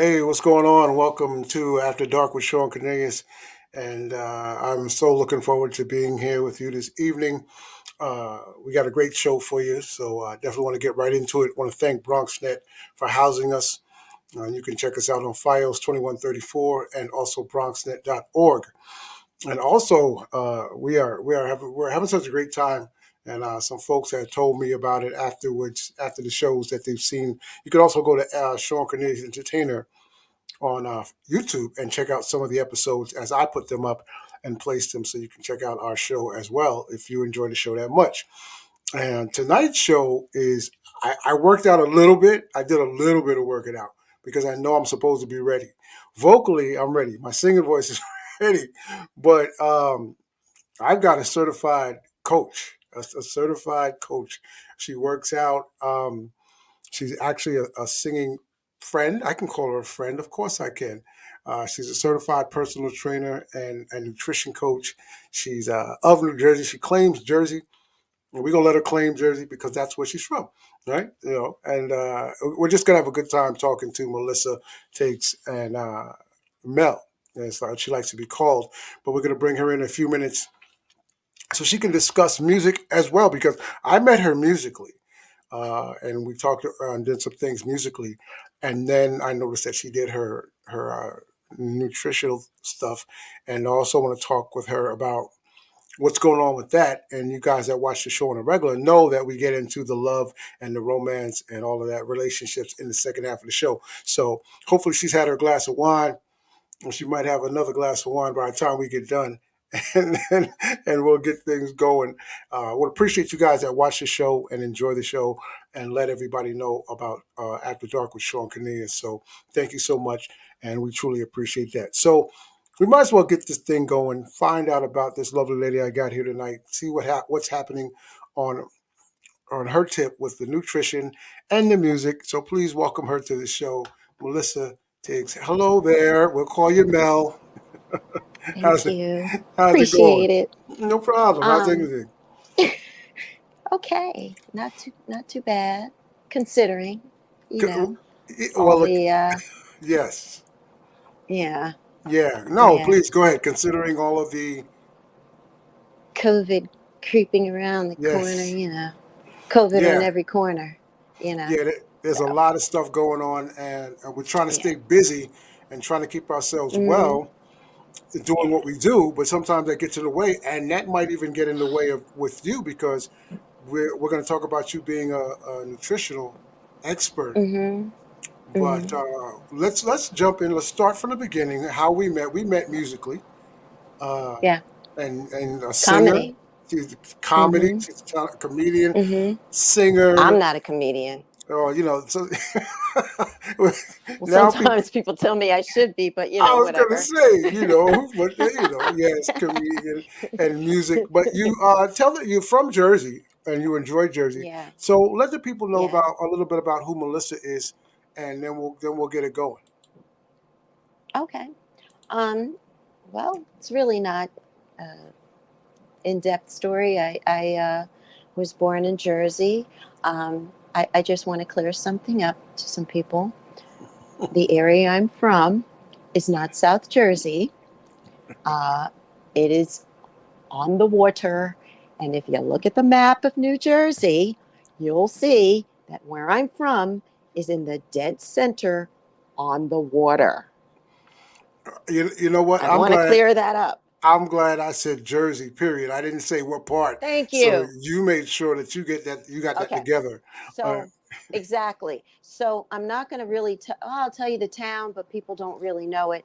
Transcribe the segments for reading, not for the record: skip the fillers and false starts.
Hey, what's going on? Welcome to After Dark with Shawn Cornelius. And I'm so looking forward to being here with you this evening. We got a great show for you, so I definitely want to get right into it. Want to thank BronxNet for housing us. You can check us out on FiOS 2134 and also bronxnet.org. And also, we're having such a great time. And some folks have told me about it afterwards, after the shows that they've seen. You can also go to Shawn Cornelius Entertainer on YouTube and check out some of the episodes as I put them up and place them, so you can check out our show as well if you enjoy the show that much. And tonight's show is I worked out a little bit. I did a little bit of working out because I know I'm supposed to be ready. Vocally, I'm ready. My singing voice is ready, but I've got a certified coach, a certified coach. She works out. She's actually a singing friend. I can call her a friend. Of course, I can. She's a certified personal trainer and nutrition coach. She's of New Jersey. She claims Jersey, and we're gonna let her claim Jersey because that's where she's from, right? And we're just gonna have a good time talking to Melissa Tiggs and Mel, as she likes to be called. But we're gonna bring her in a few minutes so she can discuss music as well because I met her musically and we talked and did some things musically, and then I noticed that she did her nutritional stuff, and I also want to talk with her about what's going on with that. And you guys that watch the show on a regular know that we get into the love and the romance and all of that relationships in the second half of the show. So hopefully she's had her glass of wine, and she might have another glass of wine by the time we get done. And, and we'll get things going. I would appreciate you guys that watch the show and enjoy the show and let everybody know about After Dark with Shawn Cornelius. So thank you so much, and we truly appreciate that. So we might as well get this thing going, find out about this lovely lady I got here tonight, see what's happening on on her tip with the nutrition and the music. So please welcome her to the show, Melissa Tiggs. Hello there. We'll call you Mel. Thank How's it you. how's it going? Appreciate it. No problem. How's Um, everything? okay, not too bad considering, all Well, look, the yes. yeah, Yeah. No, yeah, please go ahead. Considering all of the COVID creeping around the corner, yes. COVID on Yeah. every corner, you know. Yeah, there's So, a lot of stuff going on, and we're trying to yeah. stay busy and trying to keep ourselves Mhm. well, doing what we do. But sometimes that gets in the way, and that might even get in the way of with you because we're going to talk about you being a nutritional expert. Mhm. But Mhm. let's jump in. Let's start from the beginning. How we met? We met musically, uh, Yeah. and a singer. Comedy. She's a comedy. Mhm. She's a comedian, Mhm. I'm singer. not a comedian. Oh, so Well, now people. sometimes people tell me I should be, but I was gonna whatever. say, but yes, comedian and music. But you tell that you're from Jersey and you enjoy Jersey. Yeah. So let the people know Yeah. about a little bit about who Melissa is, and then we'll get it going. Okay. Um, well, it's really not an in-depth story. I was born in Jersey. I just want to clear something up to some people. The area I'm from is not South Jersey. Uh, it is on the water. And if you look at the map of New Jersey, you'll see that where I'm from is in the dead center on the water. You know what? I want to clear that up. I'm glad I said Jersey. Period. I didn't say what part. Thank So you. you made sure that you got that Okay. together. Uh, So, exactly. So, I'm not going to really I'll tell you the town, but people don't really know it.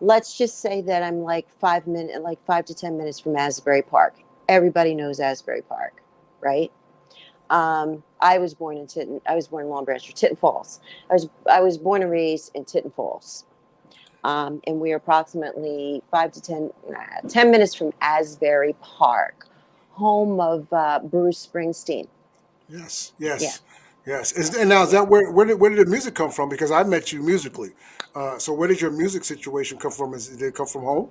Let's just say that I'm like 5 to 10 minutes from Asbury Park. Everybody knows Asbury Park, right? I was born in I was born in Long Branch or Titten Falls. I was born and raised in Titten Falls. And we are approximately 10 minutes from Asbury Park, home of Bruce Springsteen. yes, Yeah, yes, yes. And now is yeah. that where did the music come from? Because I met you musically. So where did your music situation come from? Did it come from home?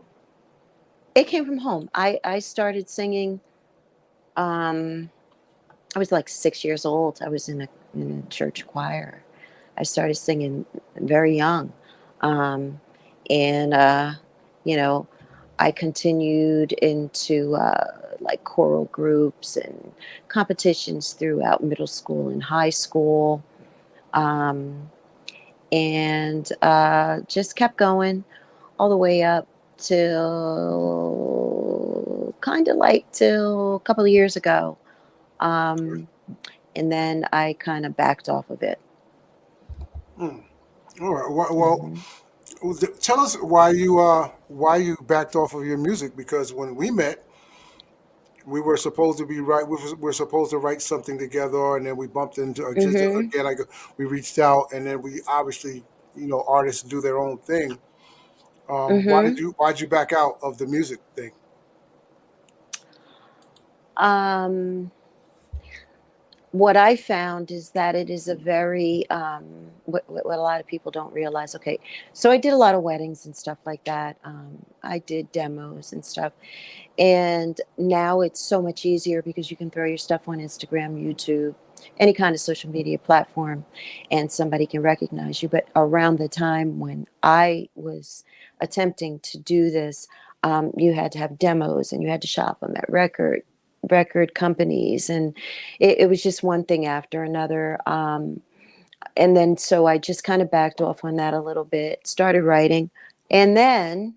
It came from home. I started singing. Um, I was like 6 years old. I was in a church choir. I started singing very young. Um, and, you know, I continued into like choral groups and competitions throughout middle school and high school. Um, and just kept going all the way up till kind of like till a couple of years ago. Okay. Um, and then I kind of backed off of it. Mm. All right. Well, Hmm. tell us why you backed off of your music, because when we met, we were supposed to be right. We were supposed to write something together, and then we bumped into just Hmm. again. We reached out, and then we obviously, artists do their own thing. Hmm. Why'd you back out of the music thing? Um, what I found is that it is a very what a lot of people don't realize. Okay, so I did a lot of weddings and stuff like that. I did demos and stuff, and now it's so much easier because you can throw your stuff on Instagram, YouTube, any kind of social media platform, and somebody can recognize you. But around the time when I was attempting to do this, you had to have demos and you had to shop them at record companies, and it was just one thing after another. And then so I just kind of backed off on that a little bit, started writing, and then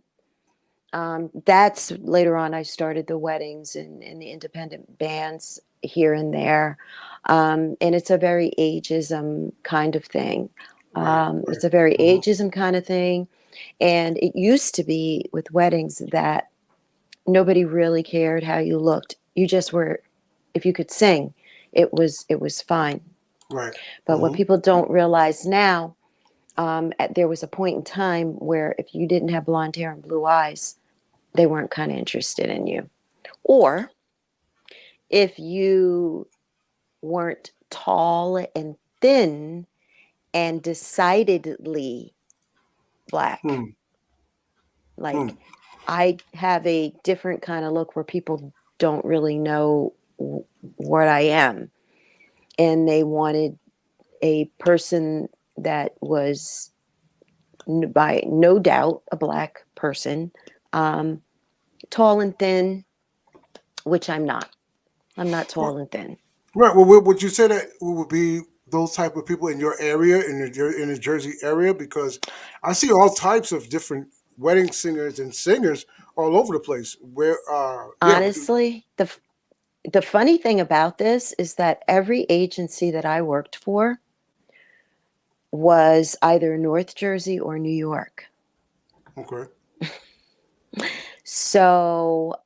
that's later on I started the weddings and the independent bands here and there. And it's a very ageism kind of thing. Right, right. It's a very Hmm. ageism kind of thing. And it used to be with weddings that nobody really cared how you looked. You just were, if you could sing, it was fine. Right. But what Hmm. people don't realize now, there was a point in time where if you didn't have blonde hair and blue eyes, they weren't kind of interested in you. Or if you weren't tall and thin and decidedly black, Hmm. Hmm. like I have a different kind of look where people don't really know what I am. And they wanted a person that was, by no doubt, a black person, um, tall and thin, which I'm not. I'm not Well, tall and thin. right. Well, would you say that would be those type of people in your area, in the Jersey area? Because I see all types of different wedding singers and singers all over the place. Where, yeah, would you? Honestly, the funny thing about this is that every agency that I worked for was either North Jersey or New York. Okay. So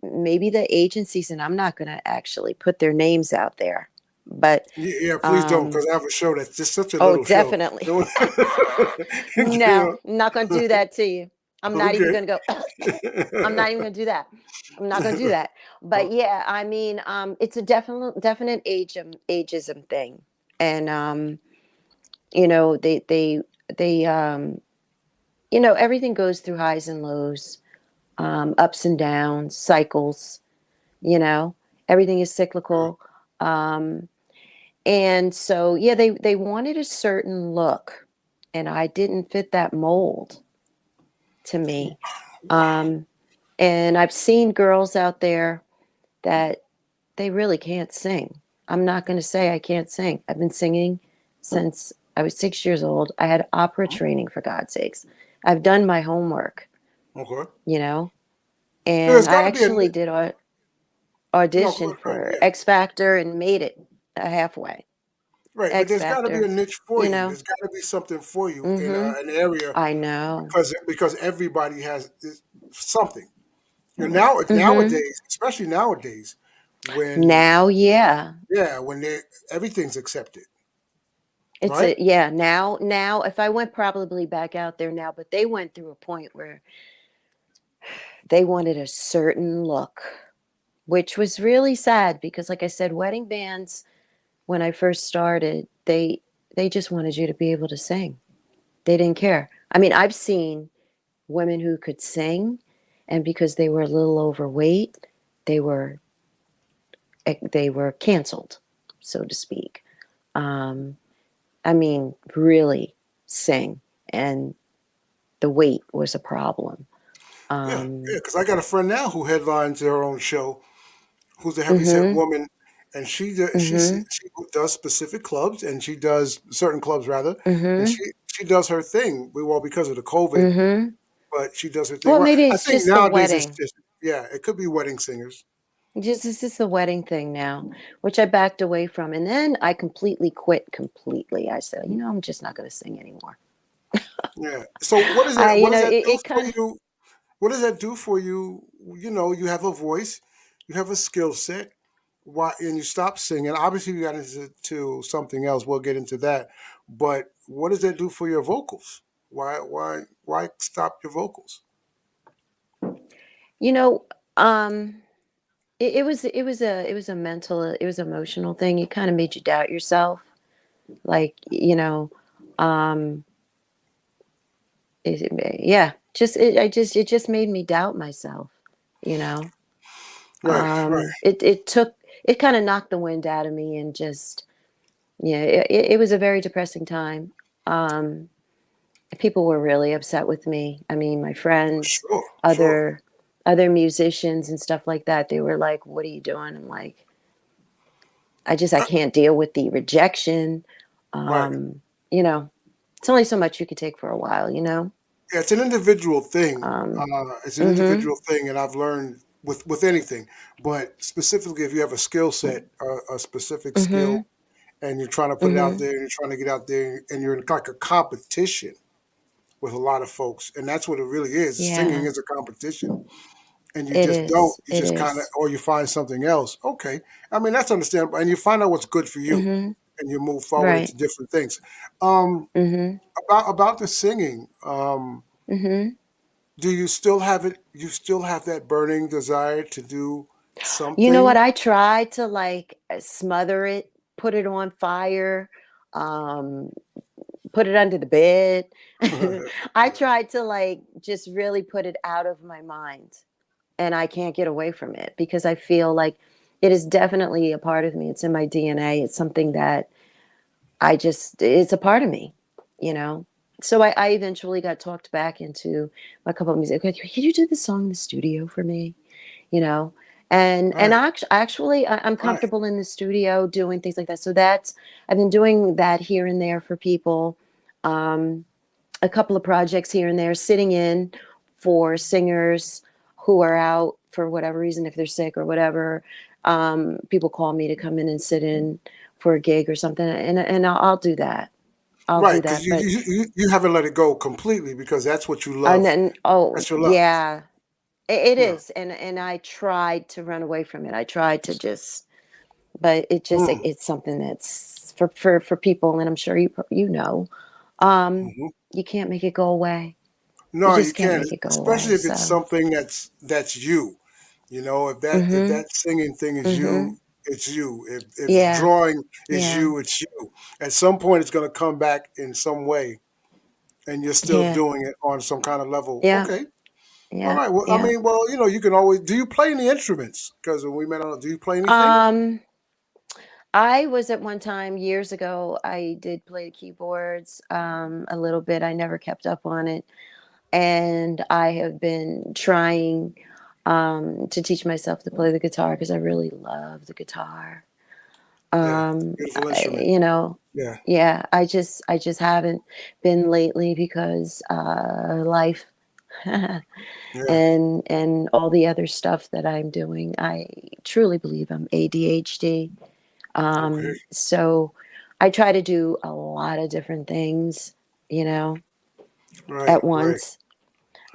maybe the agencies, and I'm not going to actually put their names out there, but Yeah, yeah, please don't, um, because I have a show that's just such a oh, little show. definitely. So, No, you I'm not going to do that to you. I'm not even okay. going to go. I'm not even going to do that. I'm not going to do that. But yeah, I mean, it's a definite ageism thing, and they everything goes through highs and lows, ups and downs, cycles. You know, everything is cyclical, um, and so yeah, they wanted a certain look, and I didn't fit that mold to me. Um, and I've seen girls out there that they really can't sing. I'm not going to say I can't sing. I've been singing since I was 6 years old. I had opera training, for God's sakes. I've done my homework, Okay. you know, There's and I got to be a actually did no. audition for Yeah. X Factor and made it halfway. Right, but X there's got to be a Factor, niche for you you. know. There's got to be something for you in Mm-hmm. an area, I know. because everybody has something. Now Mm-hmm. nowadays, especially nowadays, when Now, yeah. yeah, when everything's accepted, It's right? a yeah, now if I went probably back out there now, but they went through a point where they wanted a certain look, which was really sad because like I said, wedding bands when I first started, they just wanted you to be able to sing. They didn't care. I mean, I've seen women who could sing and because they were a little overweight, they were they were canceled, so to speak. Um, I mean, really sing. And the weight was a problem. Yeah, yeah. Um, Because I got a friend now who headlines their own show, who's a heavyset mhm, woman, and mhm, she does specific clubs, and she does certain clubs rather, and mhm, she does her thing. Well, because of the COVID, mhm. but she does her thing. Well, Well, maybe I it's think just the nowadays it's wedding. just yeah, it could be wedding singers. Just this is the wedding thing now, which I backed away from, and then I completely quit. Completely, I said, I'm just not going to sing anymore. Yeah. So what is that? I, What does that do it for kind of. you? What does that do for you? You know, you have a voice, you have a skill set. Why? And you stop singing. Obviously, you got into something else. We'll get into that. But what does that do for your vocals? Why stop your vocals? You know, um, it was a mental, it was an emotional thing. It kind of made you doubt yourself. Like, um, yeah, it just made me doubt myself. You know, Right, right, it took it kind of knocked the wind out of me, and just yeah, it was a very depressing time. Um, People were really upset with me. I mean, my friends, sure, sure. other other musicians and stuff like that, they were like, "What are you doing?" I'm like, I can't deal with the rejection. Right. Um, you know, it's only so much you could take for a while, you know? Yeah, it's an individual thing. Um, It's an mhm, individual thing, and I've learned with anything, but specifically if you have a skill set, a specific skill, mhm, and you're trying to put it out mhm. there, and you're trying to get out there, and you're in like a competition with a lot of folks, and that's what it really is. Singing Yeah, is a competition, and you it just don't. is. You It just kind of, is. or you find something else. Okay, I mean that's understandable, and you find out what's good for you, Mhm. and you move forward Right. into different things. Um, Mhm. about the singing. Mhm. Do you still have it? You still have that burning desire to do You know what? something? I tried to like smother it, put it on fire, um, put it under the bed. I tried to like just really put it out of my mind, and I can't get away from it because I feel like it is definitely a part of me. It's in my DNA. It's something that it's a part of me, you know? So I eventually got talked back into a couple of music. Like, can you do this song in the studio for me? You know? And Right, actually, I'm right. comfortable in the studio doing things like that. So I've been doing that here and there for people. Um, a couple of projects here and there, sitting in for singers who are out for whatever reason, if they're sick or whatever. People call me to come in and sit in for a gig or something, and I'll do that. I'll Right, do because that. But you haven't let it go completely because that's what you and love. then oh That's your love. yeah, it Yeah. is, and I tried to run away from it. I tried to just, but Mm, it's something that's for people, and I'm sure you know, um, mhm. you can't make it go away. You No, you just can't can't, make it go especially away. if it's So. something that's you. You know, if Mhm. that singing thing is you, Mhm. it's you. If Yeah. drawing is Yeah. you, it's you. At some point, it's going to come back in some way, and you're still Yeah. doing it on some kind of level. Yeah. Okay. All Yeah. right. Well, I Yeah. mean, well, you know, you can always. Do you play any instruments? Because when we met on, do you play anything? Um, I was at one time years ago, I did play the keyboards a little bit. I never kept up on it. And I have been trying to teach myself to play the guitar because I really love the guitar. Yeah, beautiful instrument. You know, Yeah, yeah, I just haven't been lately because life yeah. and all the other stuff that I'm doing. I truly believe I'm ADHD. Okay. So I try to do a lot of different things, you know, Right, at right, once.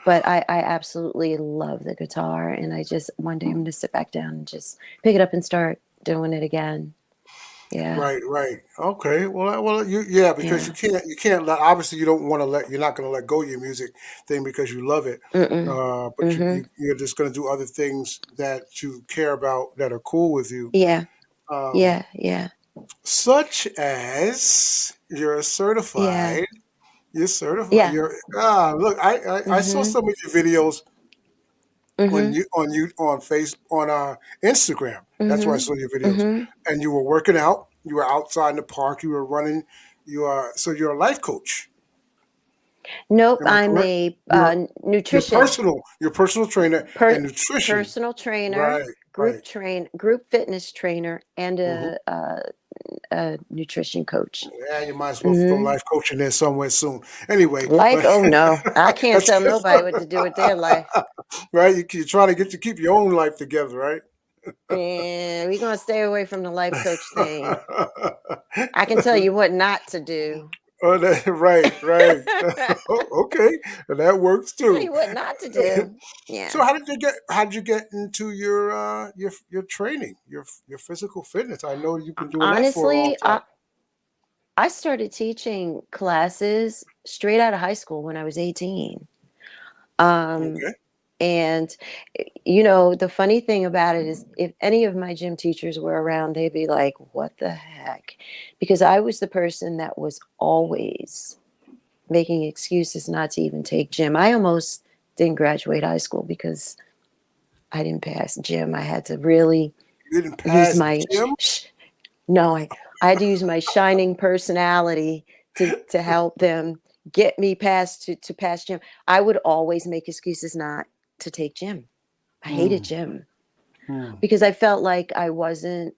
But I absolutely love the guitar, and I just one day I'm gonna sit back down and just pick it up and start doing it again. Yeah, right, right. Okay. Well, you yeah, because yeah. you can't let. Obviously, you don't want to let. You're not going to let go of your music thing because you love it. Mm-mm. But Mhm. you're just going to do other things that you care about that are cool with you. Yeah. Um, Yeah. Yeah. such as you're Yeah. certified. You're certified. Yeah. You're look. I saw Mhm. some of your videos on Mhm. you on face on Instagram. That's where I Mhm. saw your videos, Mhm. and you were working out. You were outside in the park. You were running. You are so you're a life coach. Nope, Am I I'm correct? a You're nutrition your personal trainer per and nutrition. personal trainer, Right, right. group fitness trainer, and Hmm. a nutrition coach. Yeah, you might as well throw Hmm. life coaching there somewhere soon. Anyway, Life? but Oh no, I can't that's tell nobody what to do with their life. right. You try to get to keep your own life together, right? And we're gonna stay away from the life coach thing. I can tell you what not to do. Oh, right, right. Okay, that works Tell too. you what not to do. So Yeah. how did you get into your training, your physical fitness? I know you've been doing that for a long Honestly, time. I started teaching classes straight out of high school when I was 18. Um, Okay. and the funny thing about it is if any of my gym teachers were around, they'd be like, "What the heck?" Because I was the person that was always making excuses not to even take gym. I almost didn't graduate high school because I didn't pass gym. I had to really You didn't use pass my gym? no, I had to use my shining personality to help them get me past to pass gym. I would always make excuses not to take gym. I hated Hmm. gym Hmm. because I felt like I wasn't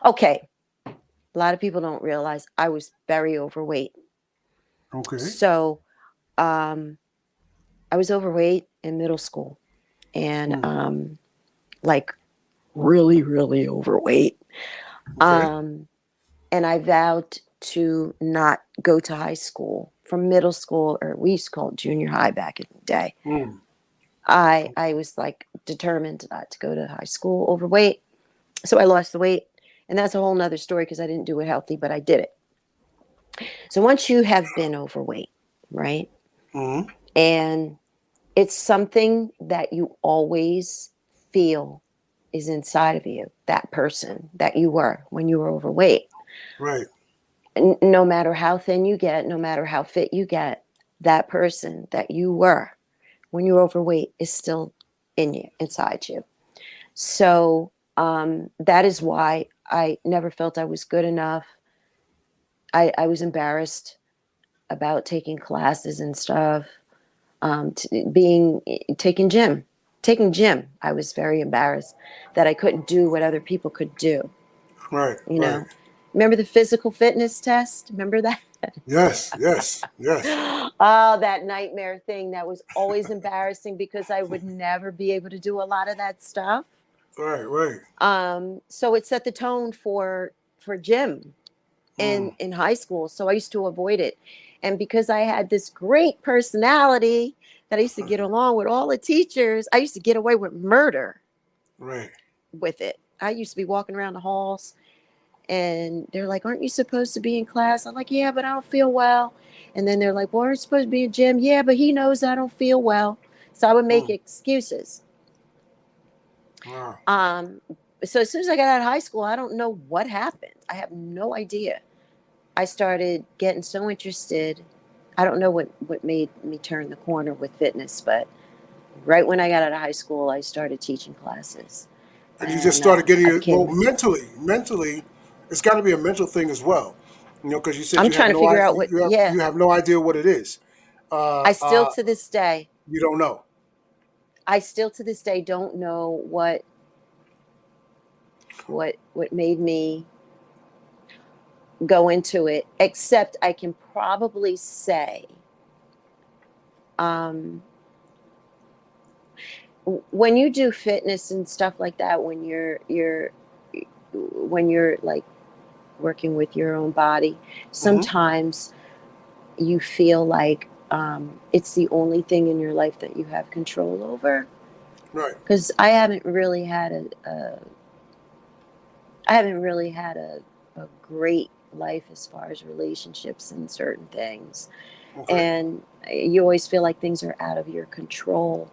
okay. A lot of people don't realize I was very overweight. Okay. So um, I was overweight in middle school and Hmm. like really, really overweight. Okay. Um, and I vowed to not go to high school from middle school, or we used to call it junior high back in the day. Hmm. I was like determined not to go to high school overweight. So I lost the weight. And that's a whole nother story because I didn't do it healthy, but I did it. So once you have been overweight, right? Hmm. And it's something that you always feel is inside of you, that person that you were when you were overweight. Right. No matter how thin you get, no matter how fit you get, that person that you were when you were overweight is still in you, inside you. So that is why I never felt I was good enough. I was embarrassed about taking classes and stuff, being taking gym. I was very embarrassed that I couldn't do what other people could do. Right. You Right. know, remember the physical fitness test? Remember that? Yes. Yes. Yes. Oh, that nightmare thing that was always embarrassing because I would never be able to do a lot of that stuff. Right. Right. So it set the tone for gym Hmm. in high school. So I used to avoid it. And because I had this great personality that I used to get along with all the teachers, I used to get away with murder Right. with it. I used to be walking around the halls and they're like, "Aren't you supposed to be in class?" I'm like, "Yeah, but I don't feel well." And then they're like, "Well, aren't you supposed to be in gym?" "Yeah, but he knows I don't feel well." So I would make Hmm. excuses. Wow. Um, so as soon as I got out of high school, I don't know what happened. I have no idea. I started getting so interested. I don't know what made me turn the corner with fitness, but right when I got out of high school, I started teaching classes, And you just and started getting I it. Well, became. mentally, it's got to be a mental thing as well. Because you said I'm you have trying to no figure idea. out what. You Yeah, have no idea what it is. Uh, I still uh, to this day, you don't know. I still to this day don't know what made me go into it, except I can probably say, um, when you do fitness and stuff like that, when you're like working with your own body, Hmm. sometimes you feel like it's the only thing in your life that you have control over. Right. Because I haven't really had a great life as far as relationships and certain things, Okay. and you always feel like things are out of your control.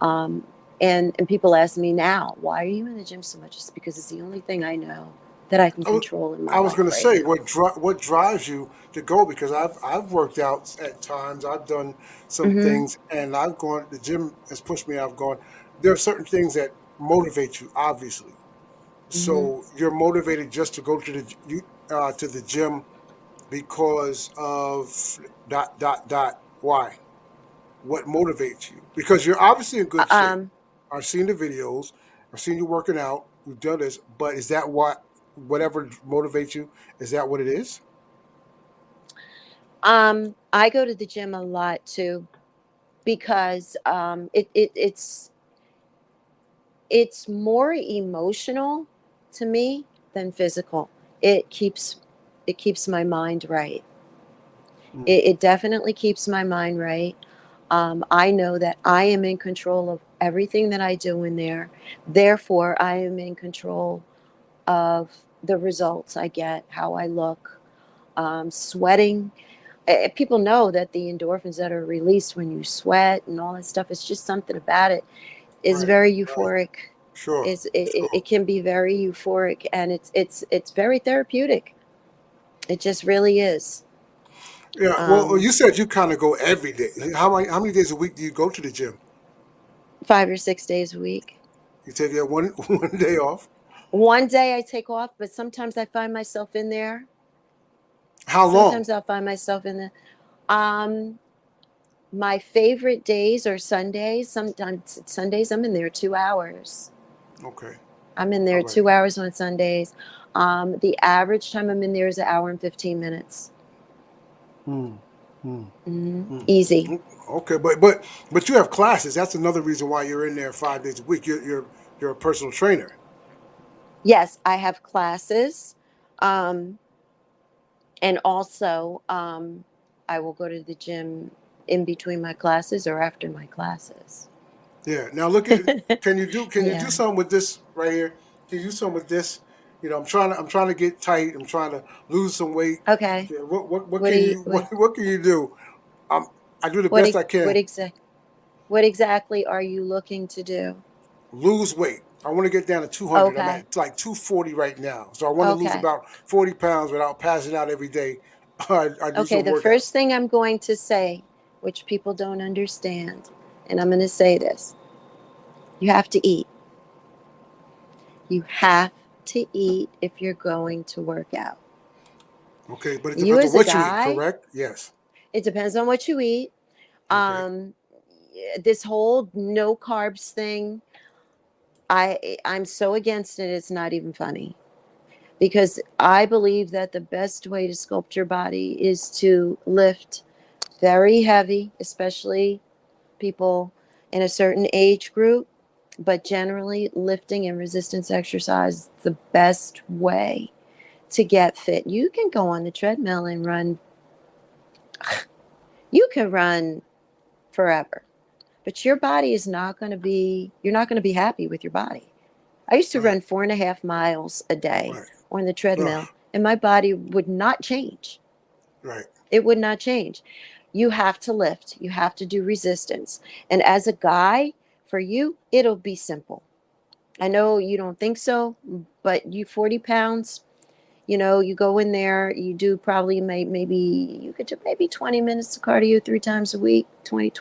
Um, and people ask me now, "Why are you in the gym so much?" It's because it's the only thing I know that I can I was, control in my I was going life to right say now. what drives you to go, because I've worked out at times. I've done some Hmm. things, and I've gone. The gym has pushed me. I've gone. There are certain things that motivate you, obviously. Hmm. So you're motivated just to go to the gym because of dot dot dot. Why? What motivates you? Because you're obviously in good shape. Um, I've seen the videos. I've seen you working out. You've done this, but is that whatever motivates you? Is that what it is? I go to the gym a lot too because it's more emotional to me than physical. It keeps it keeps my mind right. Mm, It definitely keeps my mind right. I know that I am in control of everything that I do in there. Therefore, I am in control of the results I get, how I look, sweating. People know that the endorphins that are released when you sweat and all that stuff, it's just something about it is right. very Right. euphoric. Sure. It Sure. can be very euphoric, and it's very therapeutic. It just really is. Yeah. Well, Um, you said you kind of go every day. How many days a week do you go to the gym? 5 or 6 days a week. You take that one one day off. One day I take off, but sometimes I find myself in there. How long? Sometimes I'll find myself in the. Um, my favorite days are Sundays. Sometimes Sundays I'm in there 2 hours. Okay. I'm in All there right. 2 hours on Sundays. The average time I'm in there is an hour and 15 minutes. Hmm. Hmm. Hmm. Easy. Okay, but you have classes. That's another reason why you're in there 5 days a week. You're a personal trainer. Yes, I have classes. Um, and also, I will go to the gym in between my classes or after my classes. Yeah. Now look at can you do Yeah. something with this right here? Can you do something with this? I'm trying to get tight. I'm trying to lose some weight. Okay. Yeah, what What can do you you what what can you do? Um, I do the what best e- I what can. exact what exactly are you looking to do? Lose weight. I want to get down to 200. I'm Okay. at like 240 right now. So I want to lose Okay. about 40 pounds without passing out every day. I do Okay, some the workouts. first thing I'm going to say, which people don't understand, and I'm going to say this. You have to eat. You have to eat if you're going to work out. Okay, but it You depends on as a what you eat, guy, correct? Yes. it depends on what you eat. Okay. Um this whole no carbs thing, I'm so against it. It's not even funny because I believe that the best way to sculpt your body is to lift very heavy, especially people in a certain age group, but generally lifting and resistance exercise is the best way to get fit. You can go on the treadmill and run, you can run forever, but your body is not going to be, you're not going to be happy with your body. I used to Right. run 4.5 miles a day Right. on the Ugh. treadmill, and my body would not change. Right. It would not change. You have to lift, you have to do resistance. And as a guy, for you, it'll be simple. I know you don't think so, but you 40 pounds, you go in there, you do probably maybe you could do maybe 20 minutes of cardio 3 times a week, 20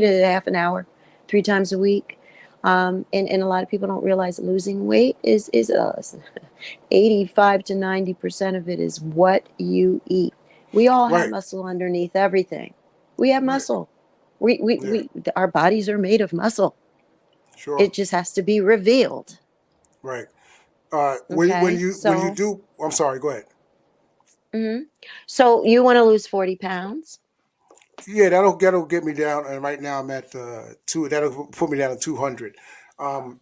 to half an hour, 3 times a week. And a lot of people don't realize losing weight is 85 to 90% of it is what you eat. We all have Right. muscle underneath everything. We have Right. muscle. Yeah. Our bodies are made of muscle. Sure. It just has to be revealed. Right. When Okay. you do, I'm sorry. Go ahead. Mhm. So you want to lose 40 pounds? Yeah, that'll get me down. And right now I'm at two. That'll put me down to 200.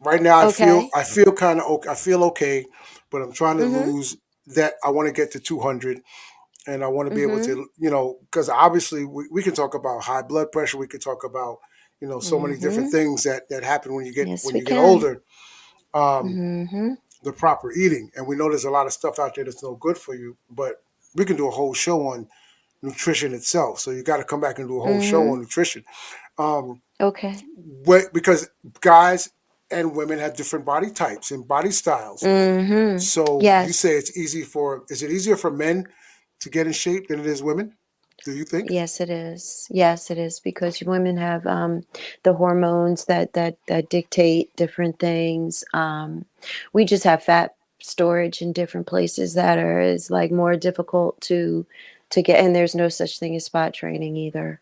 Right now Okay. I feel kind of okay. I feel okay, but I'm trying to Mm-hmm. lose that. I want to get to 200, and I want to be able Mm-hmm. to, because obviously we can talk about high blood pressure. We could talk about, so many different Mm-hmm. things that happen Yes, when we you get can. older. Um, Mm-hmm. the proper eating, and we know there's a lot of stuff out there that's no good for you, but we can do a whole show on nutrition itself. So you got to come back and do a whole show Mm-hmm. on nutrition. Um, Okay. because guys and women have different body types and body styles. Mm-hmm. So you say Yes. is it easier for men to get in shape than it is women? Do you think? Yes, it is. Yes, it is because women have the hormones that dictate different things. We just have fat storage in different places that are is like more difficult to to get, and there's no such thing as spot training either.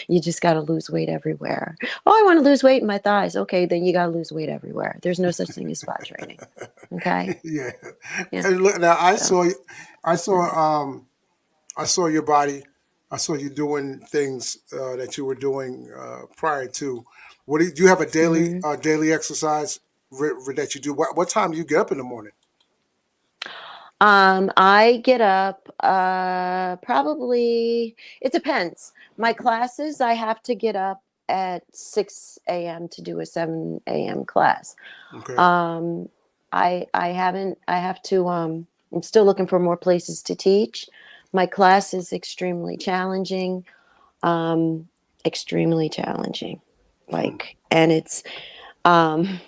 You just got to lose weight everywhere. Oh, I want to lose weight in my thighs. Okay, then you got to lose weight everywhere. There's no such thing as spot training. Okay. Yeah. Yeah. And look, now So, I saw, I saw your body. I saw you doing things that you were doing prior to. Do you have a mhm. daily exercise that you do? What time do you get up in the morning? I get up probably, it depends. My classes, I have to get up at 6 a.m. to do a 7 a.m. class. Okay. Um, I haven't, I have to, I'm still looking for more places to teach. My class is extremely challenging, um, extremely challenging. Hmm. And it's, um,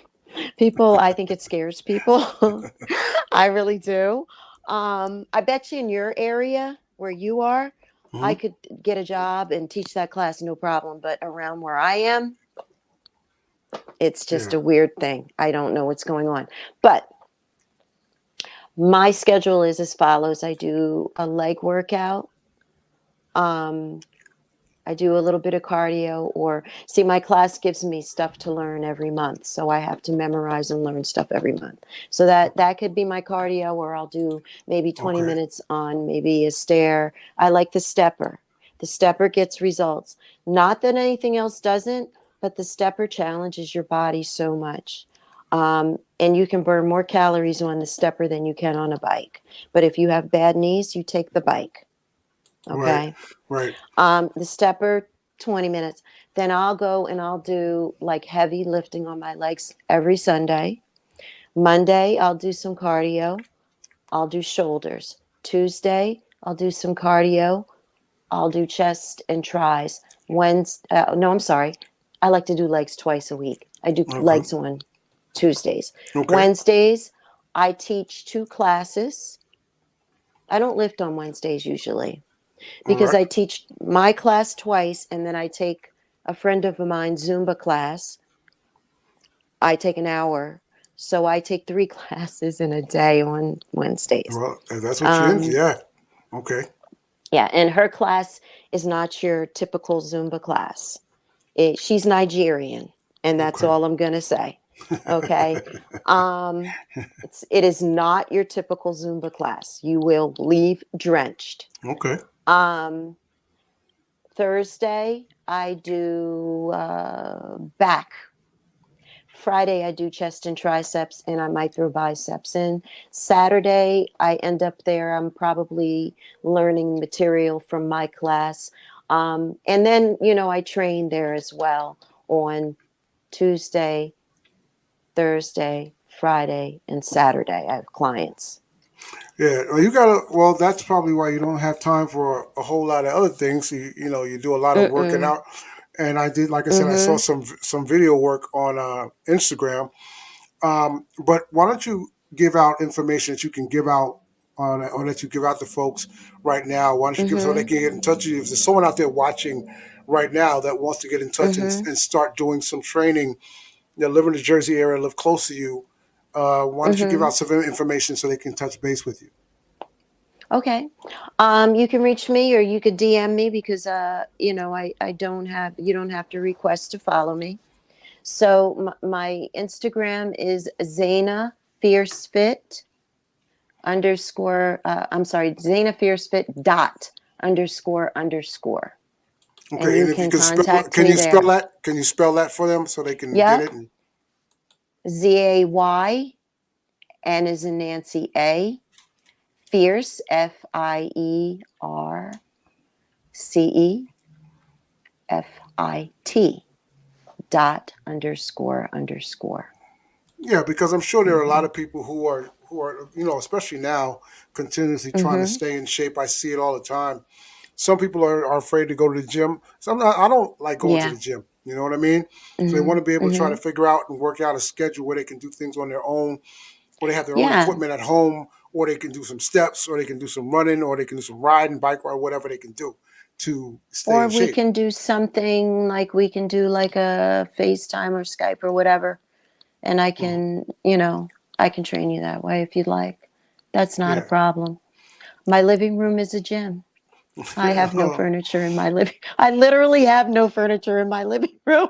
people, I think it scares people. I really do. I bet you in your area where you are, I Hmm. could get a job and teach that class no problem. But around where I am, it's just Yeah. a weird thing. I don't know what's going on. But my schedule is as follows: I do a leg workout. Um, I do a little bit of cardio, or see, my class gives me stuff to learn every month, so I have to memorize and learn stuff every month. So that could be my cardio, or I'll do maybe 20 Okay. minutes on maybe a stair. I like the stepper. The stepper gets results. Not that anything else doesn't, but the stepper challenges your body so much. And you can burn more calories on the stepper than you can on a bike. But if you have bad knees, you take the bike. Right. Okay. Right. The stepper, 20 minutes. Then I'll go and I'll do like heavy lifting on my legs every Sunday. Monday, I'll do some cardio. I'll do shoulders. Tuesday, I'll do some cardio. I'll do chest and tris. Wednesday, no, I'm sorry. I like to do legs twice a week. I do Okay. legs on Tuesdays. Okay. Wednesdays, I teach 2 classes. I don't lift on Wednesdays usually, All because right. I teach my class twice and then I take a friend of mine Zumba class. I take an hour. So I take 3 classes in a day on Wednesdays. Well, if that's what you're into, Um, yeah. Okay. yeah, and her class is not your typical Zumba class. She's Nigerian, and that's Okay. all I'm going to say. Okay. Um, it is not your typical Zumba class. You will leave drenched. Okay. Um, Thursday, I do back. Friday, I do chest and triceps, and I might throw biceps in. Saturday, I end up there. I'm probably learning material from my class. And then, I train there as well on Tuesday, Thursday, Friday, and Saturday. I have clients. Yeah. Well, you gotta. Well, that's probably why you don't have time for a whole lot of other things. You do a lot of working Mm-mm. out, and I did. Like I said, I saw Mm-hmm. some video work on Instagram. But why don't you give out information that you can give out or that you give out to folks right now? Why don't you give so they Mm-hmm. can get in touch with you? If there's someone out there watching right now that wants to get in touch Mm-hmm. and start doing some training, live in the Jersey area, live close to you, why don't you give Mm-hmm. out some information so they can touch base with you? Okay. You can reach me or you could DM me because I don't have you don't have to request to follow me. So my Instagram is Zaina Fierce Fit underscore I'm sorry, Zaina Fierce Fit dot underscore underscore. And Okay, you and if you can can spell, contact me there. can you spell that for them so they can get Yep. it? And, ZAY N is in Nancy A. Fierce FIERCE dot underscore underscore. yeah, because I'm sure there are a lot Mm-hmm. of people who are especially now continuously trying to Mm-hmm. stay in shape. I see it all the time. Some people are afraid to go to the gym. Some I don't like going to Yeah. the gym. You know what I mean? So they Mm-hmm. want to be able to try Mm-hmm. to figure out and work out a schedule where they can do things on their own, or they have their own Yeah. equipment at home, or they can do some steps, or they can do some running, or they can do some riding, bike ride, whatever they can do to stay Or in we shape. can do something like we can do like a FaceTime or Skype or whatever. And Mhm. I can train you that way if you'd like. That's not a Yeah. problem. My living room is a gym. I have no furniture in my living. I literally have no furniture in my living room.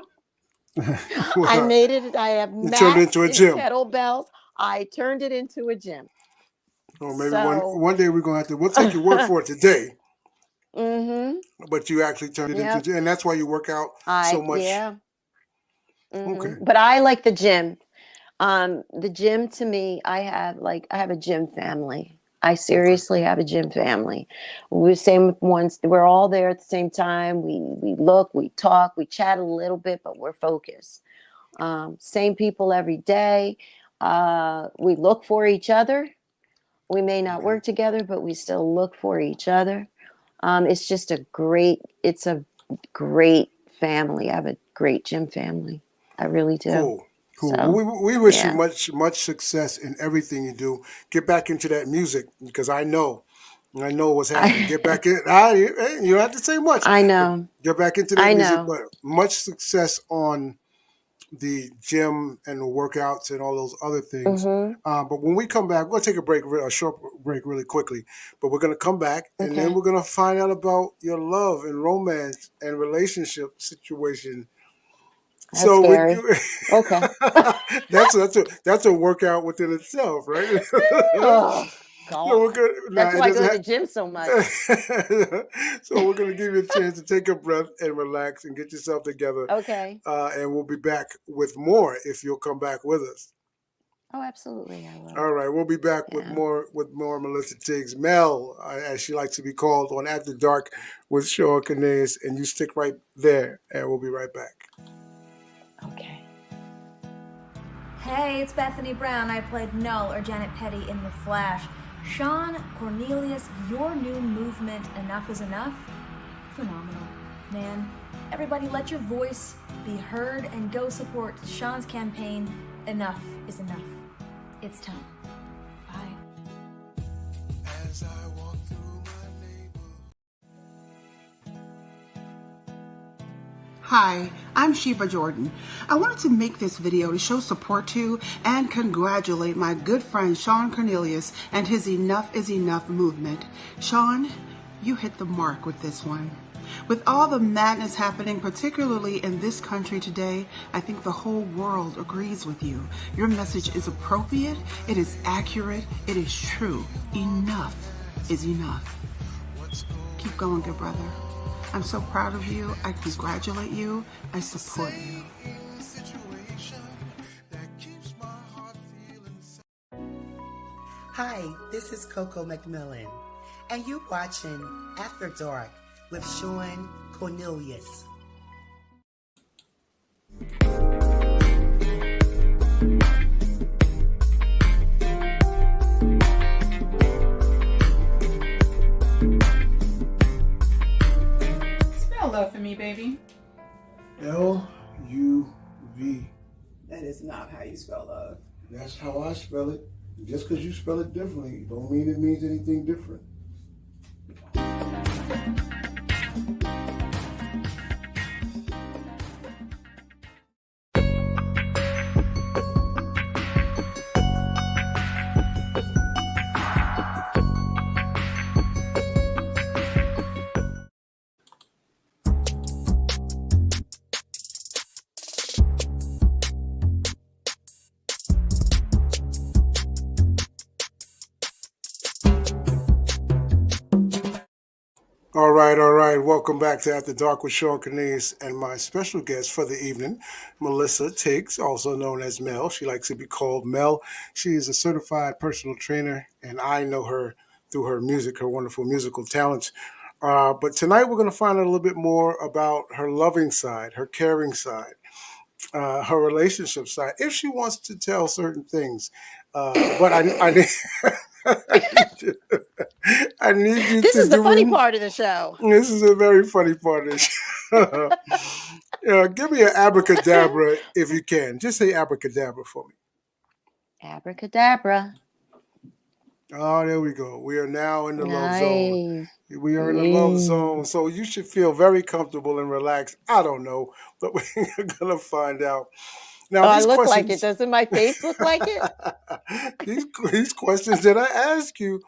I Well, made it. I have you turned it mats into a and gym. kettlebells. I turned it into a gym. Or maybe So, one day we're gonna have to. We'll take your word for it today, mm-hmm. but you actually turned it into, Yep. and that's why you work out so much. Yeah. Okay. But I like the gym. The gym to me, I have a gym family. I Okay. seriously have a gym family. We're same ones. We're all there at the same time. We look, we talk, we chat a little bit, but we're focused. Same people every day. We look for each other. We may not Okay. work together, but we still look for each other. It's a great family. I have a great gym family. I really do. Cool. Cool. So, Well, we wish you yeah. much success in everything you do. Get back into that music because I know what's happening. Get back in. You don't have to say much, I but know. get back into that I music. know. But much success on the gym and the workouts and all those other things. Mhm. But when we come back, we're gonna take a short break, really quickly. But we're gonna come back, and then Okay. we're gonna find out about your love and romance and relationship situation. That's So we, scary. Okay. that's a workout within itself, right? Oh So we're God. gonna now That's it why I go doesn't to have. the gym so much. So we're gonna give you a chance to take a breath and relax and get yourself together, Okay. and we'll be back with more if you'll come back with us. Oh, absolutely, I will. All right, we'll be back Yeah. with more Melissa Tiggs, Mel, as she likes to be called, on After Dark with Shawn Cornelius, and you stick right there, and we'll be right back. Okay. Hey, it's Bethany Brown. I played Null or Janet Petty in The Flash. Shawn Cornelius, your new movement, Enough is Enough? Phenomenal. Man, everybody let your voice be heard and go support Shawn's campaign, Enough is Enough. It's time. Bye. As I walk through my Hi, I'm Sheba Jordan. I wanted to make this video to show support to and congratulate my good friend Shawn Cornelius and his Enough is Enough movement. Shawn, you hit the mark with this one. With all the madness happening, particularly in this country today, I think the whole world agrees with you. Your message is appropriate, it is accurate, it is true. Enough is enough. Keep going, good brother. I'm so proud of you. I congratulate you. I support you. Hi, this is Coco McMillan, and you're watching After Dark with Shawn Cornelius. Spell love for me, baby. L-U-V. That is not how you spell love. That's how I spell it. Just because you spell it differently, don't mean it means anything different. All right, all right. Welcome back to After Dark with Shawn Cornelius and my special guest for the evening, Melissa Tiggs, also known as Mel. She likes to be called Mel. She is a certified personal trainer, and I know her through her music, her wonderful musical talents. But tonight we're going to find out a little bit more about her loving side, her caring side, her relationship side, if she wants to tell certain things. But I need, I need you This to is the do funny me. part of the show. This is a very funny part of the show. Give me an abracadabra if you can. Just say abracadabra for me. Abracadabra. Oh, there we go. We are now in the love zone. Nice. We are in the love zone. So you should feel very comfortable and relaxed. I don't know, but we're going to find out. Now, Oh, I these look like it. questions. Doesn't my face look like it? these questions that I ask you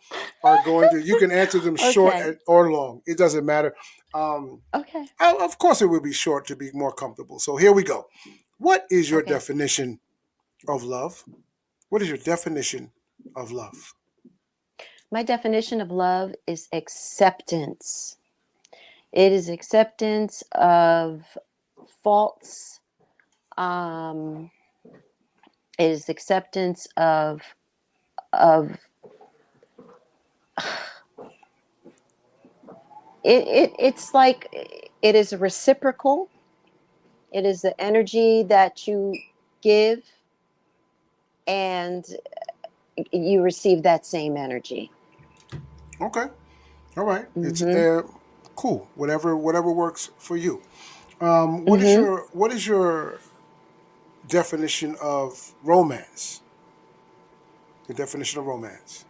are going to. You can answer them short Okay. or long. It doesn't matter. Um, Okay. of course, it will be short to be more comfortable. So here we go. What is your Okay. definition of love? What is your definition of love? My definition of love is acceptance. It is acceptance of faults. Um, it is acceptance of it's like it is reciprocal. It is the energy that you give and you receive that same energy. Okay. All right. It's Mm-hmm. cool. Whatever works for you. Mm-hmm. What is your definition of romance? The definition of romance.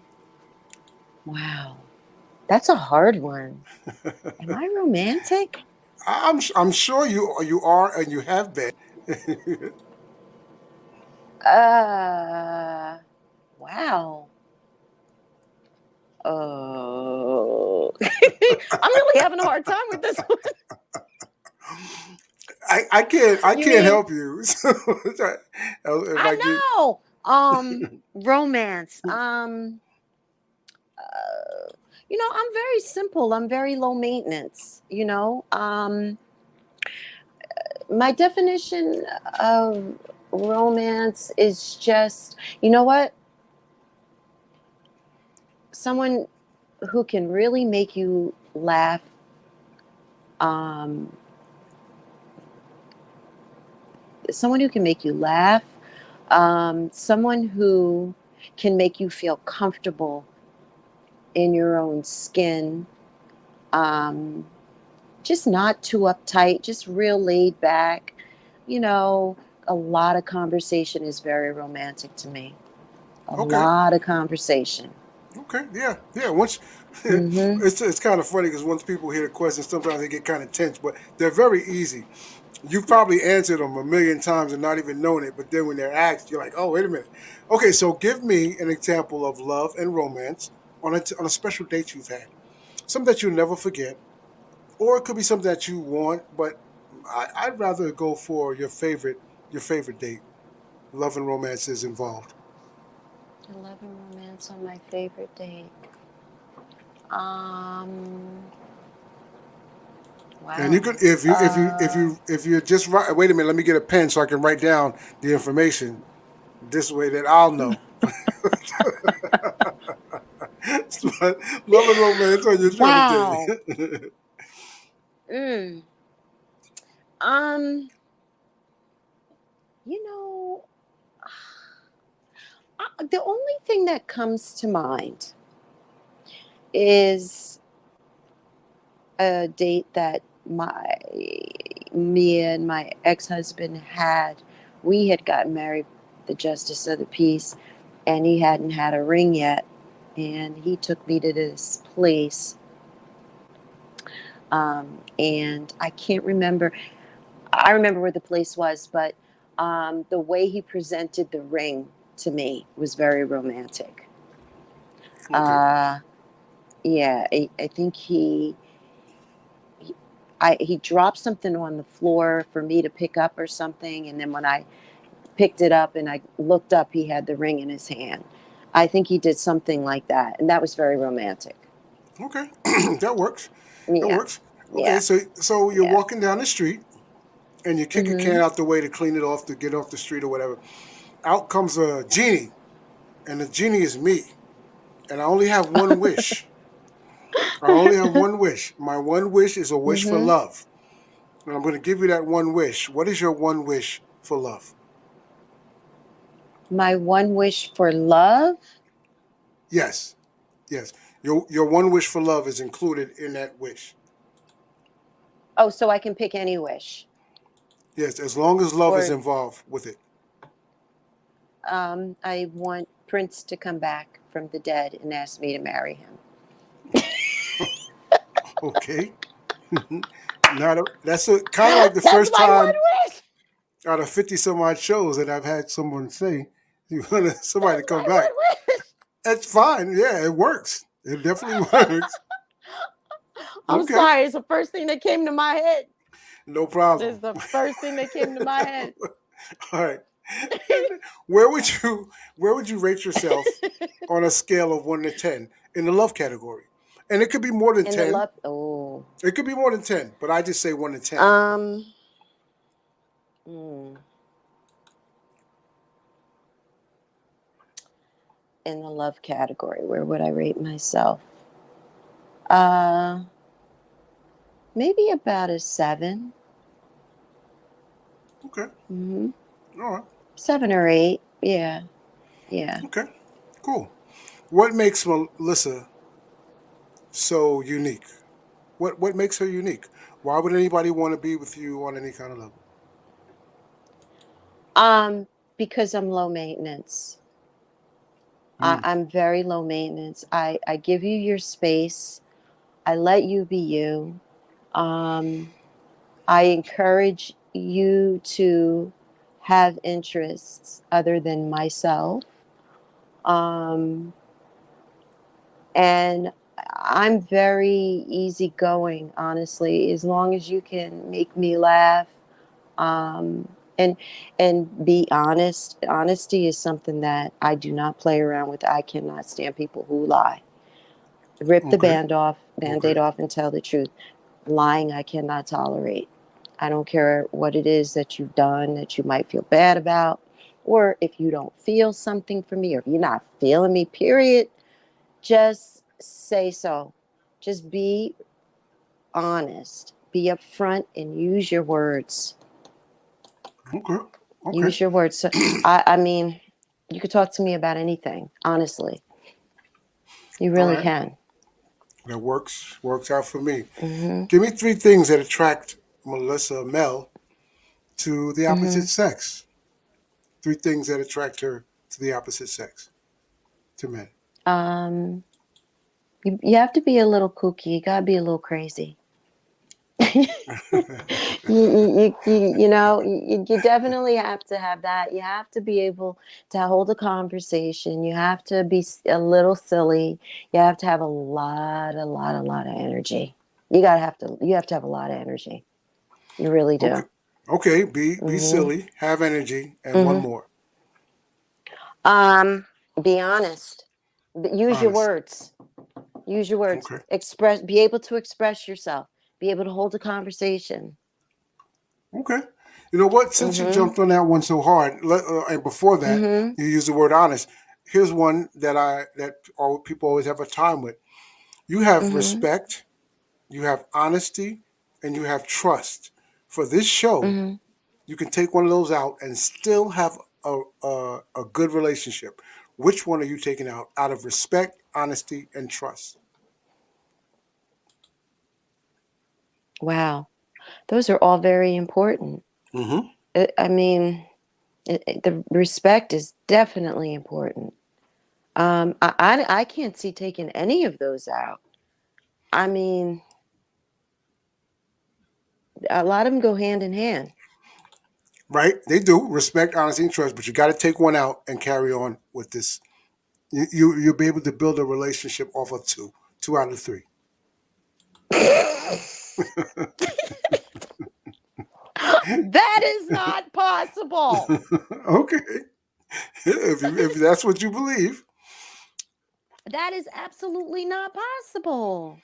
Wow. That's a hard one. Am I romantic? I'm sure you are and you have been. Uh, wow. Oh, I'm really having a hard time with this one. I You can't mean help you. So, if I get I know? Romance. I'm very simple. I'm very low maintenance. My definition of romance is just, you know what? Someone who can really make you laugh. Um, Someone who can make you laugh. Someone who can make you feel comfortable in your own skin. Um, just not too uptight, just real laid back. You know, a lot of conversation is very romantic to me. A okay. lot of conversation. Okay, yeah. Once Mm-hmm. it's kind of funny because once people hear the questions, sometimes they get kind of tense, but they're very easy. You've probably answered them a million times and not even known it, but then when they're asked, you're like, oh, wait a minute. Okay, so give me an example of love and romance on a special date you've had, something that you'll never forget, or it could be something that you want, but I'd rather go for your favorite date. Love and romance is involved. Love and romance on my favorite date. Um, And you wow. could, if you just write. Wait a minute, let me get a pen so I can write down the information. This way that I'll know. Love and romance on your favorite Wow. day. Mm. Um, you know, the only thing that comes to mind is a date that me and my ex-husband had. We had gotten married, the justice of the peace, and he hadn't had a ring yet. And he took me to this place, and I can't remember. I remember where the place was, but the way he presented the ring to me was very romantic. Okay, Uh, yeah, I think he he dropped something on the floor for me to pick up or something, and then when I picked it up and I looked up, he had the ring in his hand. I think he did something like that, and that was very romantic. okay, that works. That Yeah, works. Okay, yeah, so you're yeah. walking down the street and you kick a can Hmm. out the way to clean it off to get off the street or whatever. Out comes a genie, and the genie is me, and I only have one wish. I only have one wish. My one wish is a wish for Hmm. love. And I'm going to give you that one wish. What is your one wish for love? My one wish for love. Yes, yes. Your one wish for love is included in that wish. Oh, so I can pick any wish, Yes, as long as love is or involved with it. I want Prince to come back from the dead and ask me to marry him. Okay. That's kind of like the That's first my one time wish. out of 50 some odd shows that I've had someone say You want somebody to That's come what I back. would wish. That's fine. Yeah, it works. It definitely works. I'm Okay, sorry. It's the first thing that came to my head. no problem. It's the first thing that came to my head. All right. Where would you rate yourself on a scale of 1 to 10 in the love category? And it could be more than In the 10. love. Oh. It could be more than 10, but I just say 1 to 10. Um. hmm. In the love category, where would I rate myself? Uh. Maybe about a 7. Okay. Mm-hmm. All right. 7 or 8. Yeah. Yeah. Okay. Cool. What makes Melissa so unique? What makes her unique? Why would anybody want to be with you on any kind of level? Um. Because I'm low maintenance. Mm, I'm very low maintenance. I give you your space. I let you be you. Um, I encourage you to have interests other than myself. Um, and I'm very easygoing, honestly, as long as you can make me laugh. Um, and be honest. Honesty is something that I do not play around with. I cannot stand people who lie. Rip the okay. band-aid Okay. off and tell the truth. Lying I cannot tolerate. I don't care what it is that you've done that you might feel bad about, or if you don't feel something for me, or if you're not feeling me, period, just say so. Just be honest. Be upfront and use your words. Okay. Okay. Use your words. So I mean, you could talk to me about anything, honestly. You All really right. can. That works out for me. Hmm. Give me 3 things that attract Mel to the Hmm. opposite sex. 3 things that attract her to the opposite sex, to men. Um, you have to be a little kooky. You gotta be a little crazy. You definitely have to have that. You have to be able to hold a conversation. You have to be a little silly. You have to have a lot of energy. You have to have a lot of energy. You really Okay. do. Okay. Be Hmm. silly. Have energy, and one Hmm. more. Um, be honest. Use your Honest. words. Use your words. Okay. Express. Be able to express yourself. Be able to hold a conversation. Okay. You know what? Since you Hmm. jumped on that one so hard, and before that, Hmm. you used the word honest. Here's one that all people always have a time with. You have Hmm. respect, you have honesty, and you have trust. For this show, Hmm. you can take one of those out and still have a good relationship. Which one are you taking out of respect, honesty, and trust? Wow. Those are all very important. Mm-hmm. I mean, the respect is definitely important. I can't see taking any of those out. I mean, a lot of them go hand in hand. Right? They do respect, honesty, and trust, but you got to take one out and carry on with this. You'll be able to build a relationship off of two out of three. That is not possible. Okay, if that's what you believe. That is absolutely not possible.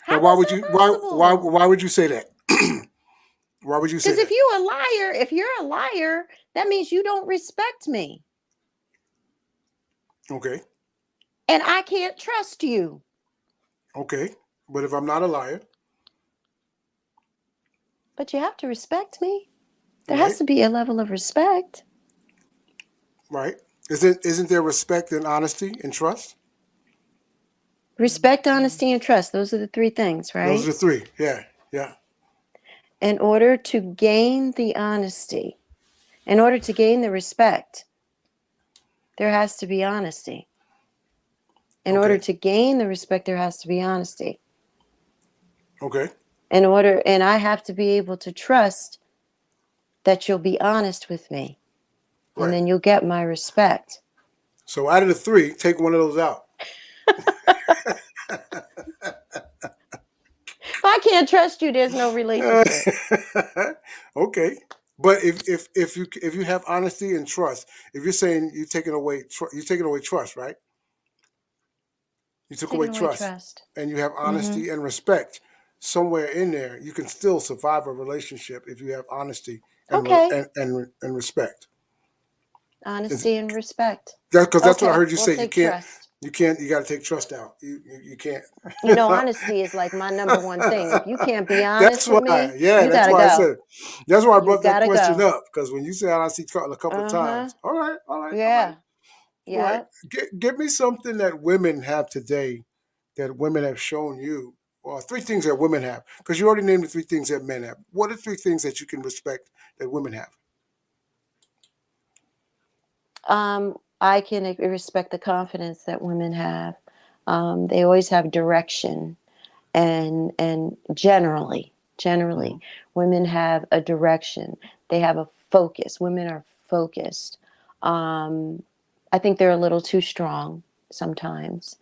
Now, How is that possible? why would you say that? Why would you say Because that? if you're a liar, that means you don't respect me, Okay, and I can't trust you. okay, but if I'm not a liar, But you have to respect me. There has right, to be a level of respect. right, isn't there respect and honesty and trust? Respect, honesty, and trust. Those are the three things, Those right? are the three. Yeah, yeah. In order to gain the honesty, in order to gain the respect, there has to be honesty. In order Okay, to gain the respect, there has to be honesty. okay, And I have to be able to trust that you'll be honest with me, and right. then you'll get my respect. So out of the three, take one of those out. If I can't trust you, there's no relationship. Okay, but if you have honesty and trust, if you're saying you're taking away trust, right? You took away Taking away trust, trust. and you have Mm-hmm. honesty and respect. Somewhere in there, you can still survive a relationship if you have honesty Okay. and respect. Honesty and respect. Because that's what I Okay, heard you we'll say. take trust. You can't. You got to take trust out. You can't. You know, honesty is like my number one thing. If you can't be That's honest with why. me, Yeah, you that's gotta why I go. said. That's why I You brought that gotta question go. up because when you said honesty a couple of Uh-huh. times, all right, all right, all right, Yeah. all right. Yep. Give me something that women have today that women have shown you. Well, three things that women have, because you already named the three things that men have. What are three things that you can respect that women have? I can respect the confidence that women have. They always have direction, and generally, Mhm. women have a direction. They have a focus. Women are focused. Um, I think they're a little too strong sometimes,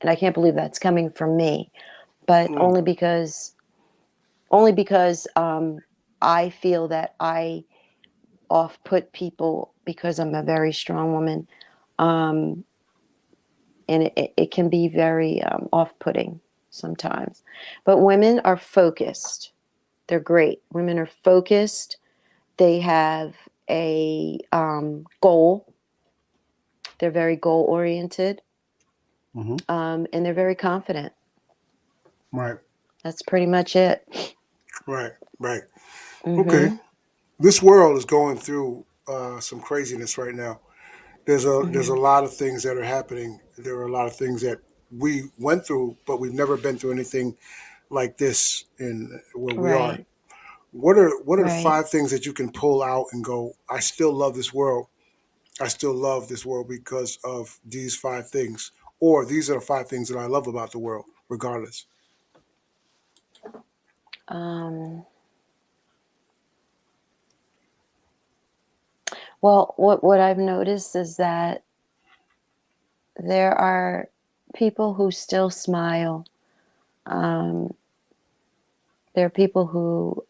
and I can't believe that's coming from me, but Mm. only because I feel that I off put people because I'm a very strong woman. Um, and it can be very off putting sometimes. But women are focused. They're great. Women are focused. They have a goal. They're very goal oriented, Hmm. and they're very confident. Right, That's pretty much it. right, right. Okay. Hmm. This world is going through some craziness right now. There's a Hmm. lot of things that are happening. There are a lot of things that we went through, but we've never been through anything like this in where we are. Right. What are the Right. five things that you can pull out and go? I still love this world. I still love this world because of these five things, or these are the five things that I love about the world, regardless. Um, well, what I've noticed is that there are people who still smile. Um, there are people who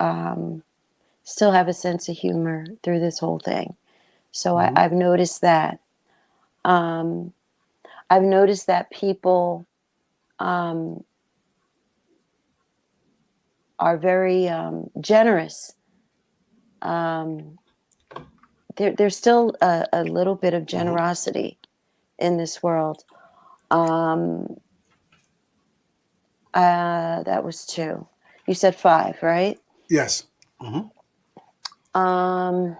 still have a sense of humor through this whole thing. So Hmm. I've noticed that. Um, I've noticed that people um, are very generous. Um, there's still a little bit of Hmm. generosity in this world. Um, that was two. You said five, right? Yes. Hmm. Um,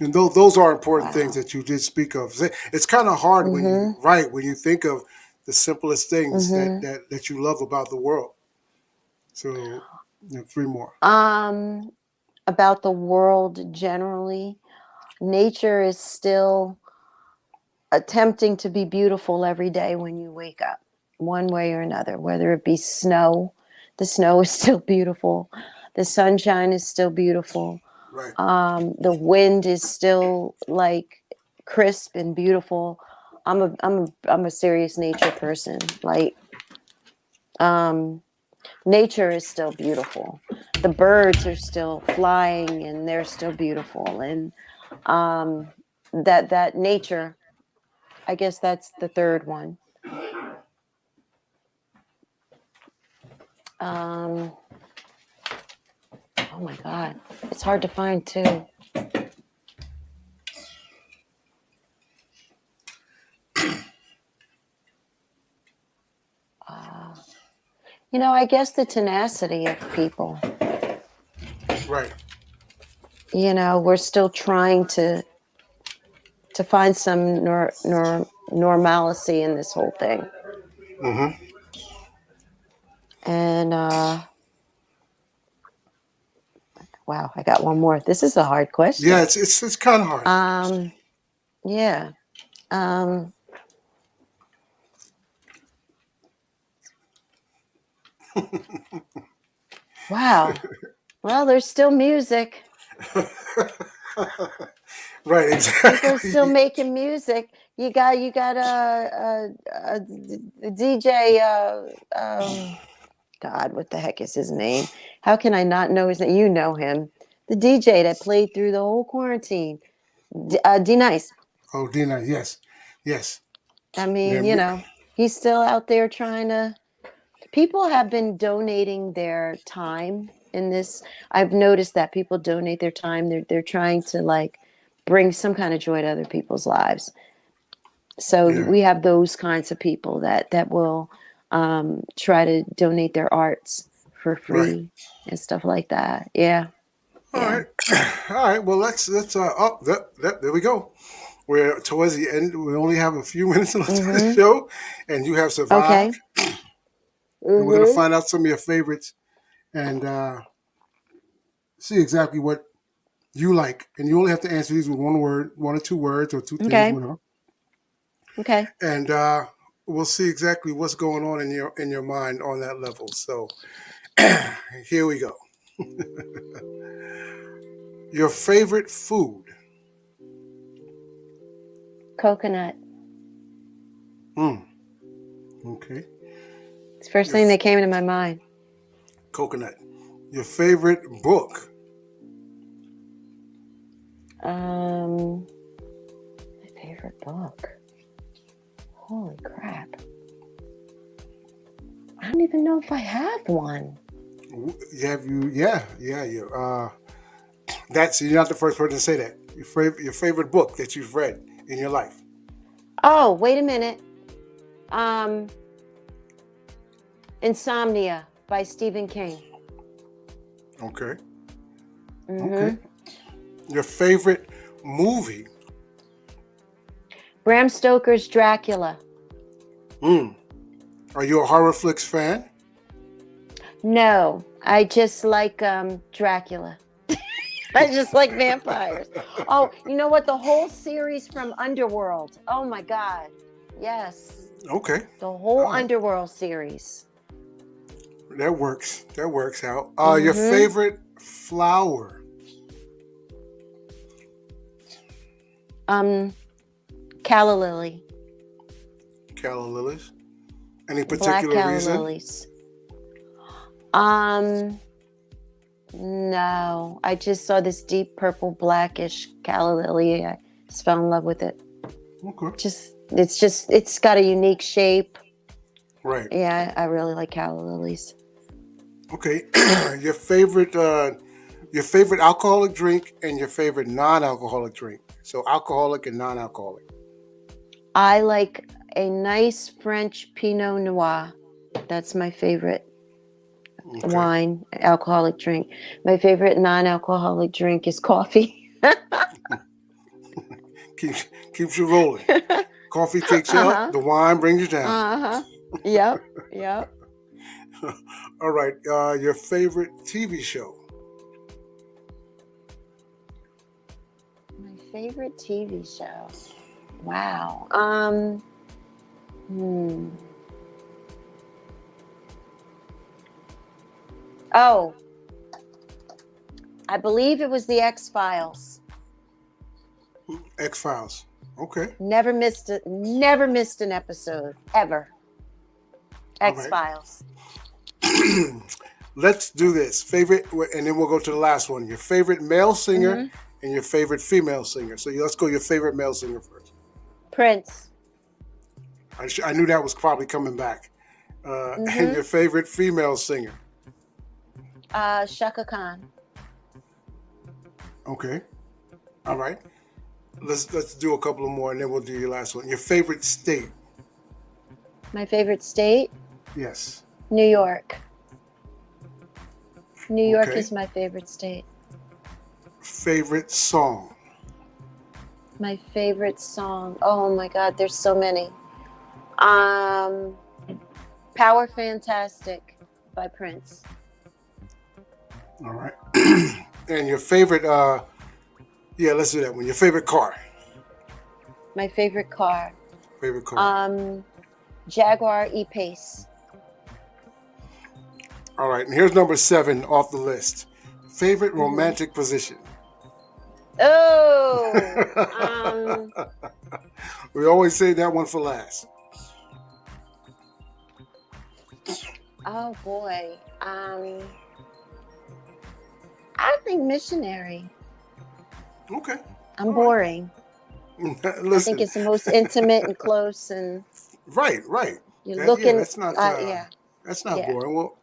And those are important things wow. that you did speak of. It's kind of hard when you Mm-hmm. right when you think of the simplest things Mm-hmm. that you love about the world. So, three more. Um, about the world generally, nature is still attempting to be beautiful every day when you wake up, one way or another, whether it be snow. The snow is still beautiful. The sunshine is still beautiful. Right. The wind is still like crisp and beautiful. I'm a serious nature person. Like um, nature is still beautiful. The birds are still flying and they're still beautiful. And um, that nature, I guess that's the third one. Um, oh my God, it's hard to find too. Uh, I guess the tenacity of people. Right. We're still trying to find some normalcy in this whole thing. Hmm. And wow, I got one more. This is a hard Yeah, question. it's kind of hard. Um, yeah. Um, wow. Well, there's still music. Right, People are still exactly. making music. You got a DJ. God, what the heck is his name? How can I not know his name? You know him, the DJ that played through the whole quarantine. D Nice. Oh, Dina, yes, yes. I Yeah, mean, he's still out there trying to. People have been donating their time in this. I've noticed that people donate their time. They're trying to like bring some kind of joy to other people's lives. So yeah, we have those kinds of people that will try to donate their arts for right. free and stuff like that. Yeah, All yeah. right, all right. Well, let's. Oh, there we go. We're towards the end. We only have a few minutes left of the Mm-hmm. show, and you have survived. Okay. And we're gonna Mm-hmm. find out some of your favorites and see exactly what you like. And you only have to answer these with one word, one or two words, or two things, Okay. whatever. Okay. And we'll see exactly what's going on in your mind on that level. So here we go. Your favorite food? Coconut. Hmm. Okay. It's the first Your thing that came into my mind. coconut. Your favorite book? My favorite book. Holy crap. I don't even know if I have one. Have you? Yeah, yeah. You. That's you're not the first person to say that. Your favorite book that you've read in your life? Oh, wait a minute. Um, Insomnia by Stephen King. Okay. Mm-hmm. Okay. Your favorite movie? Bram Stoker's Dracula. Hmm. Are you a horror flicks fan? No, I just like Dracula. I just like vampires. Oh, you know what? The whole series from Underworld. Oh my God. Yes. Okay. The whole All right. Underworld series. That works. That works out. Your Mm-hmm. favorite flower? Calla lily. Calla lilies. Any Black particular calla reason? lilies. No. I just saw this deep purple blackish calla lily. I just fell in love with it. Okay. It's got a unique shape. Right. Yeah, I really like calla lilies. Okay. Your favorite alcoholic drink and your favorite non-alcoholic drink. So alcoholic and non-alcoholic. I like a nice French Pinot Noir. That's my favorite Okay. wine, alcoholic drink. My favorite non-alcoholic drink is coffee. Keeps you rolling. Coffee takes you up. Uh-huh. The wine brings you down. Uh-huh. Yep. Yep. All right. Your favorite TV show? My favorite TV show. Wow. Oh, I believe it was the X-Files. X-Files. Okay. Never missed an episode ever. All right. X-Files. Let's do this. Favorite, and then we'll go to the last one. Your favorite male singer and your favorite female singer. So let's go your favorite male singer first. Prince. I knew that was probably coming back. And your favorite female singer. Shaka Khan. Okay. All right. Let's do a couple of more, and then we'll do your last one. Your favorite state. My favorite state? Yes. New York. New York Okay. is my favorite state. Favorite song. My favorite song. Oh my God, there's so many. Power Fantastic by Prince. All right. And your favorite, let's do that one. Your favorite car. My favorite car. Favorite car. Jaguar E-Pace. All right. And here's number 7 off the list. Favorite romantic position. Oh, We always say that one for last. oh boy. I think missionary. Okay. I'm All right. boring. I think Listen, it's the most intimate and close, and right. you're Yeah, looking. that's Yeah, not yeah. boring. Well,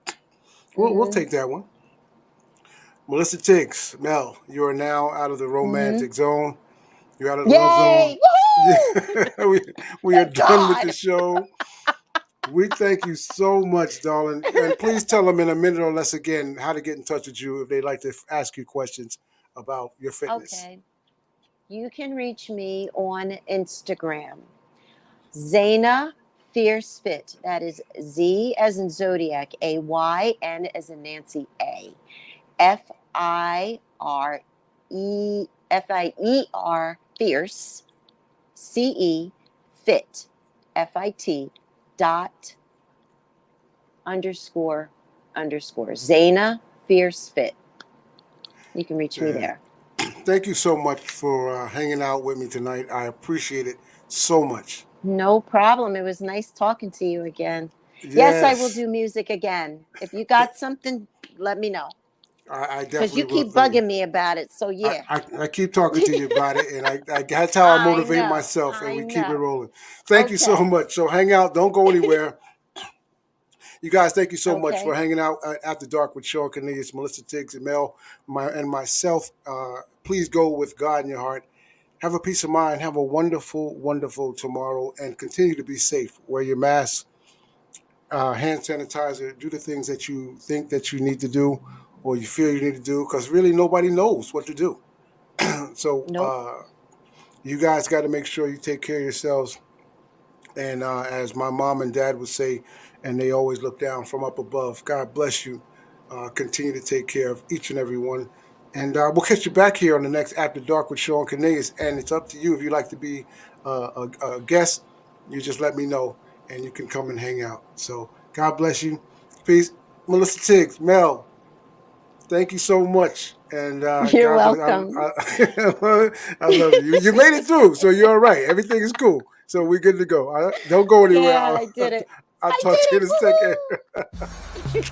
we'll Mhm. take that one. Melissa Tiggs, Mel, you are now out of the Mhm. romantic zone. You're out of the love zone. Yay! Woohoo! We are Thank done with the God. show. We thank you so much, darling. And please tell them in a minute or less again how to get in touch with you if they'd like to ask you questions about your fitness. Okay. You can reach me on Instagram. Zaina Fierce Fit. That is Z as in Zodiac, A-Y, N as in Nancy, A. F-I-R-E Fierce, C-E, Fit, F-I-T, dot, underscore, underscore. Zaina Fierce Fit. You can reach me And there. thank you so much for hanging out with me tonight. I appreciate it so much. No problem. It was nice talking to you again. Yes, I will Yes, do music again. If you got something, let me know. I Because definitely you will, keep baby. bugging me about it. So, yeah. I keep talking to you about it, and that's how I I motivate know. myself, and I we keep it know. rolling. Thank you so Okay. much. So hang out, don't go anywhere. You guys, thank you so much for Okay. hanging out after dark with Shawn Cornelius, Melissa Tiggs, and Mel, and myself. Please go with God in your heart. Have a peace of mind. Have a wonderful, wonderful tomorrow, and continue to be safe. Wear your mask, hand sanitizer. Do the things that you think that you need to do, or you feel you need to do, because really nobody knows what to do. So Nope. you guys got to make sure you take care of yourselves. And as my mom and dad would say, and they always look down from up above, God bless you. Continue to take care of each and every one. And we'll catch you back here on the next After Dark with Shawn Cornelius. And it's up to you if you'd like to be a guest. You just let me know, and you can come and hang out. So God bless you. Peace. Melissa Tiggs, Mel, thank you so much. And You're God bless. welcome. I love you. You made it through, so you're all right. Everything is cool. So we're good to go. Don't go anywhere. Yeah, I did it. I'll I talk to you did in a second. it. Woohoo!